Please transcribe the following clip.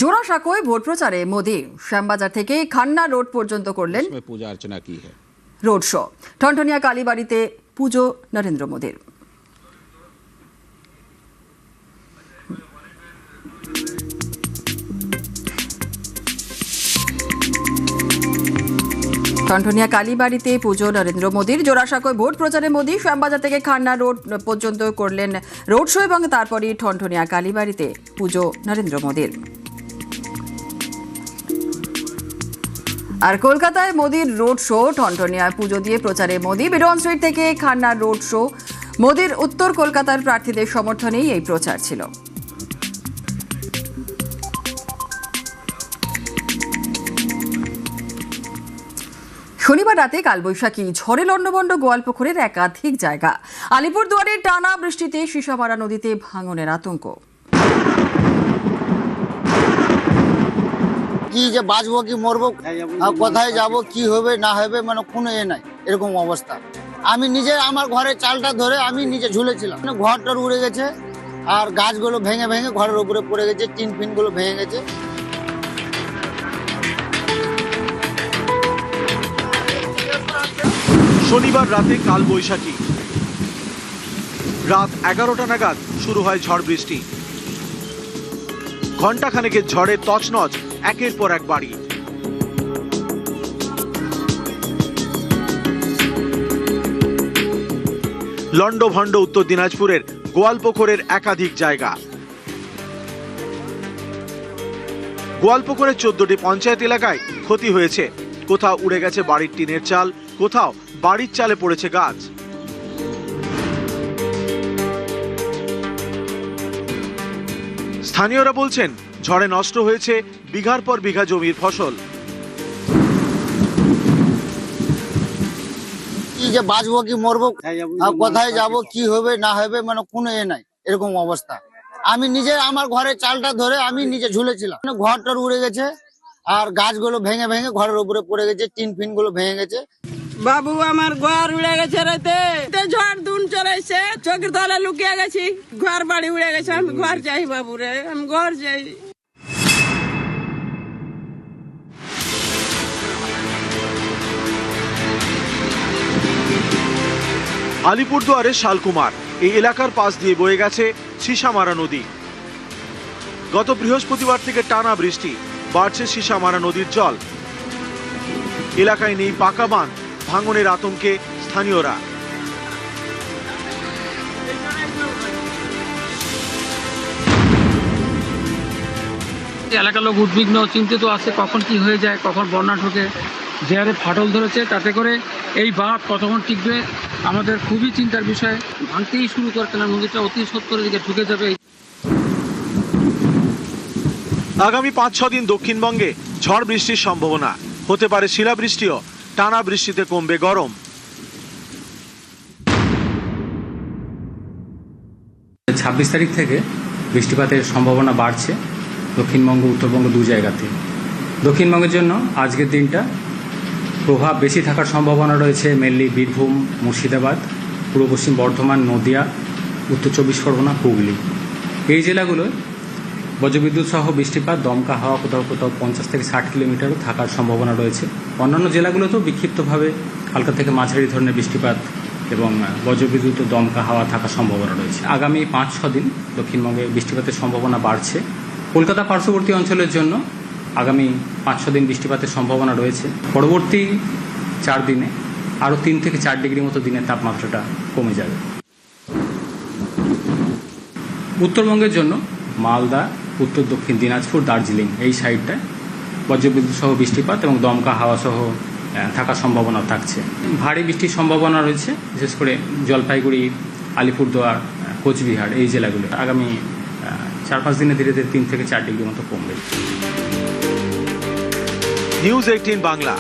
জোড়াসাঁকোয় vote প্রচারে মোদি শ্যামবাজার থেকে Khanna road পর্যন্ত করলেন পূজা अर्चना की है রোড শো। ঠনঠনিয়া কালীবাড়িতে পুজো নরেন্দ্র মোদির। ঠনঠনিয়া কালীবাড়িতে পুজো নরেন্দ্র মোদির। জোড়াসাঁকোয় ভোট প্রচারে মোদি শ্যামবাজার থেকে খান্না রোড পর্যন্ত করলেন রোড শো এবং তারপরই ঠনঠনিয়া কালীবাড়িতে পুজো নরেন্দ্র মোদির। আর কলকাতায় মোদির রোড শো, ঠনঠনিয়ায় পুজো দিয়ে প্রচারে মোদি। বিডন স্ট্রিট থেকে খান্নার রোড শো। মোদির উত্তর কলকাতার প্রার্থীদের সমর্থনেই এই প্রচার ছিল। শনিবার রাতে কালবৈশাখী ঝড়ে লণ্ডভণ্ড গোয়ালপুকুরের একাধিক জায়গা। আলিপুরদুয়ারের টানা বৃষ্টিতে সিসামারা নদীতে ভাঙনের আতঙ্ক। কি যে বাঁচবো কি মরবো, কোথায় যাব, কি হবে না হবে, মানে কোনো নাই, এরকম অবস্থা। আমি নিজে আমার ঘরের চালটা ধরে আমি নিজে ঝুলেছিলাম, ঘরটার উড়ে গেছে আর গাছগুলো ভেঙে ভেঙে ঘরের উপরে পড়ে গেছে, টিন ফিন গুলো ভেঙে গেছে। শনিবার রাতে কালবৈশাখী রাত 11টা নাগাদ শুরু হয় ঝড় বৃষ্টি। ঘণ্টাখানেকের ঝড়ে তছনছ একের পর এক বাড়ি। লণ্ডভণ্ড উত্তর দিনাজপুরের গোয়ালপুকুরের একাধিক জায়গা। গোয়ালপুকুরের 14টি পঞ্চায়েত এলাকায় ক্ষতি হয়েছে। কোথাও উড়ে গেছে বাড়ির টিনের চাল, কোথাও বাড়ির চালে পড়েছে গাছ। স্থানীয়রা বলছেন ঝড়ে নষ্ট হয়েছে বিঘার পর বিঘা জমির ফসল। কি যে বাঁচবো কি মরবো, কোথায় যাব, কি হবে না হবে, মানে কোনো নাই, এরকম অবস্থা। আমি নিজে আমার ঘরের চালটা ধরে আমি নিজে ঝুলেছিলাম, ঘরটার উড়ে গেছে আর গাছগুলো ভেঙে ভেঙে ঘরের উপরে পড়ে গেছে, টিন ফিন গুলো ভেঙে গেছে। বাবু আমার ঘর উড়ে গেছে রাতে, ঝড় দুন চলেছে, চোখের তলে লুকিয়ে গেছি, ঘর বাড়ি উড়ে গেছে। আমি ঘর চাই বাবু রে, আমি ঘর চাই। আলিপুরদুয়ারের শালকুমার এই এলাকার পাশ দিয়ে বয়ে গেছে সিসামারা নদী। গত বৃহস্পতিবার থেকে টানা বৃষ্টি, বাড়ছে সিসামারা নদীর জল। এলাকায় নেই পাকা বাঁধ, ভাঙনের আতঙ্কে স্থানীয়রা। এলাকার লোক উদ্বিগ্ন, চিন্তিত আছে, কখন কি হয়ে যায়, কখন বন্যা ঢুকে। যে হারে ফাটল ধরেছে, তাতে করে এই বাঁধ কতক্ষণ টিকবে আমাদের খুবই চিন্তার বিষয়। ভাঙতেই শুরু করতে না, নদীটা অতি সত্তরের দিকে ঢুকে যাবে। আগামী 5-6 দিন দক্ষিণবঙ্গে ঝড় বৃষ্টির সম্ভাবনা, হতে পারে শিলাবৃষ্টিও। টানা বৃষ্টিতে কমবে গরম। 26 তারিখ থেকে বৃষ্টিপাতের সম্ভাবনা বাড়ছে দক্ষিণবঙ্গ উত্তরবঙ্গ দু জায়গাতে। দক্ষিণবঙ্গের জন্য আজকের দিনটা প্রভাব বেশি থাকার সম্ভাবনা রয়েছে মেনলি বীরভূম, মুর্শিদাবাদ, পূর্ব পশ্চিম বর্ধমান, নদিয়া, উত্তর 24 পরগনা, হুগলি। এই জেলাগুলোয় বজ্রবিদ্যুৎ সহ বৃষ্টিপাত, দমকা হাওয়া কোথাও কোথাও 50 থেকে 60 কিলোমিটারও থাকার সম্ভাবনা রয়েছে। অন্যান্য জেলাগুলোতেও বিক্ষিপ্তভাবে হালকা থেকে মাঝারি ধরনের বৃষ্টিপাত এবং বজ্রবিদ্যুৎ ও দমকা হাওয়া থাকার সম্ভাবনা রয়েছে। আগামী 5-6 দিন দক্ষিণবঙ্গে বৃষ্টিপাতের সম্ভাবনা বাড়ছে। কলকাতা পার্শ্ববর্তী অঞ্চলের জন্য আগামী 5-6 দিন বৃষ্টিপাতের সম্ভাবনা রয়েছে। পরবর্তী 4 দিনে আরও 3 থেকে 4 ডিগ্রি মতো দিনের তাপমাত্রাটা কমে যাবে। উত্তরবঙ্গের জন্য মালদা, উত্তর দক্ষিণ দিনাজপুর, দার্জিলিং এই সাইডটায় বজ্রবিদ্যুৎ সহ বৃষ্টিপাত এবং দমকা হাওয়া সহ থাকার সম্ভাবনা থাকছে। ভারী বৃষ্টির সম্ভাবনা রয়েছে বিশেষ করে জলপাইগুড়ি, আলিপুরদুয়ার, কোচবিহার এই জেলাগুলো। আগামী 4-5 দিনে ধীরে ধীরে 3 থেকে 4 ডিগ্রি মতো কমবে। নিউজ 18 বাংলা।